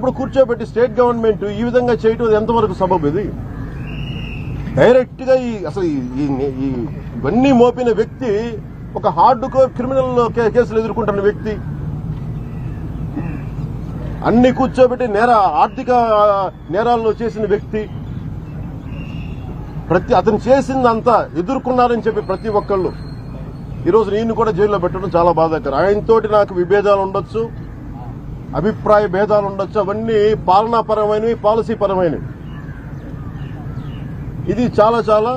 అలాంటప్పుడు కూర్చోబెట్టి state government ఈ విధంగా చేయటం ఎంతవరకు సబబు? ఇది డైరెక్ట్ గా అసలు ఇవన్నీ మోపిన వ్యక్తి ఒక హార్డ్ కోర్ క్రిమినల్ కేసులు ఎదుర్కొంటున్న వ్యక్తి, అన్ని కూర్చోబెట్టి ఆర్థిక నేరాలను చేసిన వ్యక్తి, అతను చేసిందంతా ఎదుర్కొన్నారని చెప్పి ప్రతి ఒక్కళ్ళు ఈరోజు నేను కూడా జైల్లో పెట్టడం చాలా బాధాకరం. ఆయనతోటి నాకు విభేదాలు ఉండొచ్చు, అభిప్రాయ భేదాలు ఉండొచ్చు, అవన్నీ పాలనాపరమైనవి, పాలసీ పరమైనవి. ఇది చాలా చాలా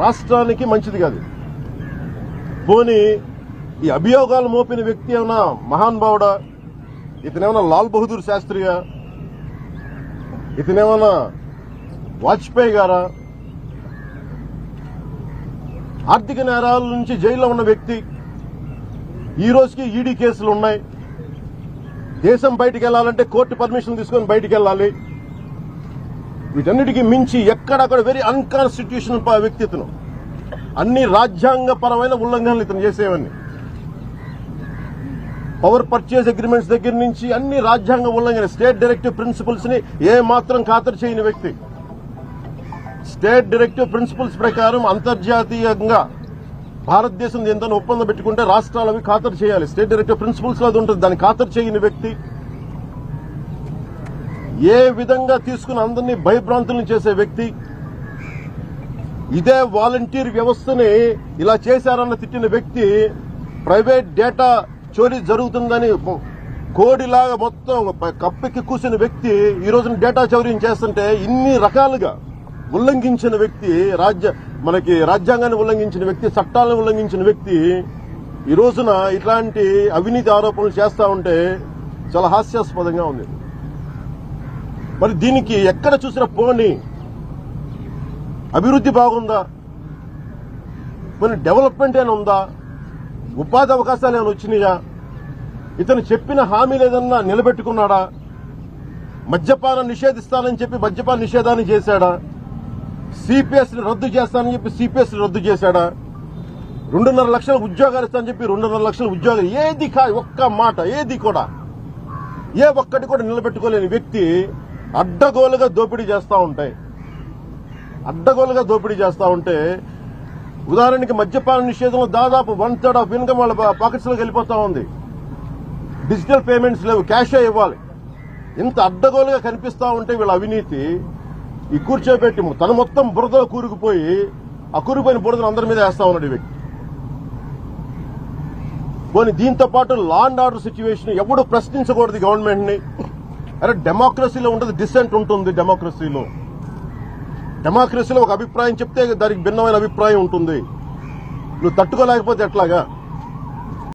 రాష్ట్రానికి మంచిది కాదు. పోనీ ఈ అభియోగాలు మోపిన వ్యక్తి ఏమన్నా మహానుభావుడా? ఇతనేమన్నా లాల్ బహదూర్ శాస్త్రిగా? ఇతనేమన్నా వాజ్పేయి గారా? ఆర్థిక నేరాల నుంచి జైల్లో ఉన్న వ్యక్తి, ఈ రోజుకి ఈడీ కేసులు ఉన్నాయి. దేశం బయటికి వెళ్లాలంటే కోర్టు పర్మిషన్ తీసుకొని బయటికి వెళ్లాలి. వీటన్నిటికీ మించి ఎక్కడక్కడ వెరీ అన్కాన్స్టిట్యూషనల్ వ్యక్తి ఇతను. అన్ని రాజ్యాంగపరమైన ఉల్లంఘనలు ఇతను చేసేవన్నీ. పవర్ పర్చేజ్ అగ్రిమెంట్స్ దగ్గర నుంచి అన్ని రాజ్యాంగ ఉల్లంఘన, స్టేట్ డైరెక్టివ్ ప్రిన్సిపల్స్ ని ఏ మాత్రం ఖాతరు చేయని వ్యక్తి. స్టేట్ డైరెక్టివ్ ప్రిన్సిపల్స్ ప్రకారం అంతర్జాతీయంగా భారతదేశం ఎంత ఒప్పందం పెట్టుకుంటే రాష్ట్రాలు అవి ఖాతరు చేయాలి. స్టేట్ డైరెక్టివ్ ప్రిన్సిపల్స్ లో అది ఉంటుంది. దాన్ని ఖాతరు చేయని వ్యక్తి, ఏ విధంగా తీసుకుని అందరినీ భయభ్రాంతులను చేసే వ్యక్తి, ఇదే వాలంటీర్ వ్యవస్థని ఇలా చేశారన్న తిట్టిన వ్యక్తి, ప్రైవేట్ డేటా చోరీ జరుగుతుందని కోడిలాగా మొత్తం కప్పెక్కి కూర్చున్న వ్యక్తి ఈ రోజున డేటా చౌర్యం చేస్తుంటే ఇన్ని రకాలుగా ఉల్లంఘించిన వ్యక్తి, మనకి రాజ్యాంగాన్ని ఉల్లంఘించిన వ్యక్తి, చట్టాలను ఉల్లంఘించిన వ్యక్తి ఈ రోజున ఇట్లాంటి అవినీతి ఆరోపణలు చేస్తా ఉంటే చాలా హాస్యాస్పదంగా ఉంది. మరి దీనికి ఎక్కడ చూసినా పోనీ అభివృద్ధి బాగుందా? పోనీ డెవలప్మెంట్ ఏమైనా ఉందా? ఉపాధి అవకాశాలు ఏమైనా వచ్చినాయా? ఇతను చెప్పిన హామీలు ఏదన్నా నిలబెట్టుకున్నాడా? మద్యపానం నిషేధిస్తానని చెప్పి మద్యపాన నిషేధాన్ని చేశాడా? సిపిఎస్ ని రద్దు చేస్తానని చెప్పి సిపిఎస్ ని రద్దు చేశాడా? 2.5 లక్షల ఉద్యోగాలు ఇస్తానని చెప్పి 2.5 లక్షల ఉద్యోగాలు ఏది ఒక్క మాట ఏది కూడా ఏ ఒక్కటి కూడా నిలబెట్టుకోలేని వ్యక్తి అడ్డగోలుగా దోపిడీ చేస్తా ఉంటే ఉదాహరణకి మద్యపాన నిషేధంలో దాదాపు 1/3 ఆఫ్ ఇన్కమ్ వాళ్ళ పాకెట్స్ లోకి వెళ్ళిపోతా ఉంది. డిజిటల్ పేమెంట్స్ లేవు, క్యాషే ఇవ్వాలి. ఇంత అడ్డగోలుగా కనిపిస్తా ఉంటే వీళ్ళ అవినీతి ఈ కూర్చోబెట్టి తన మొత్తం బురదలో కూరుకుపోయి ఆ కూరుకుపోయిన బురదను అందరి మీద వేస్తా ఉన్నాడు ఈ వ్యక్తి. పోనీ దీంతో పాటు లా అండ్ ఆర్డర్ సిచ్యువేషన్ ఎవడు ప్రశ్నించకూడదు గవర్నమెంట్ ని. అరే డెమోక్రసీలో ఉంటుంది, డిసెంట్ ఉంటుంది. డెమోక్రసీలో ఒక అభిప్రాయం చెప్తే దానికి భిన్నమైన అభిప్రాయం ఉంటుంది. నువ్వు తట్టుకోలేకపోతే ఎట్లాగా?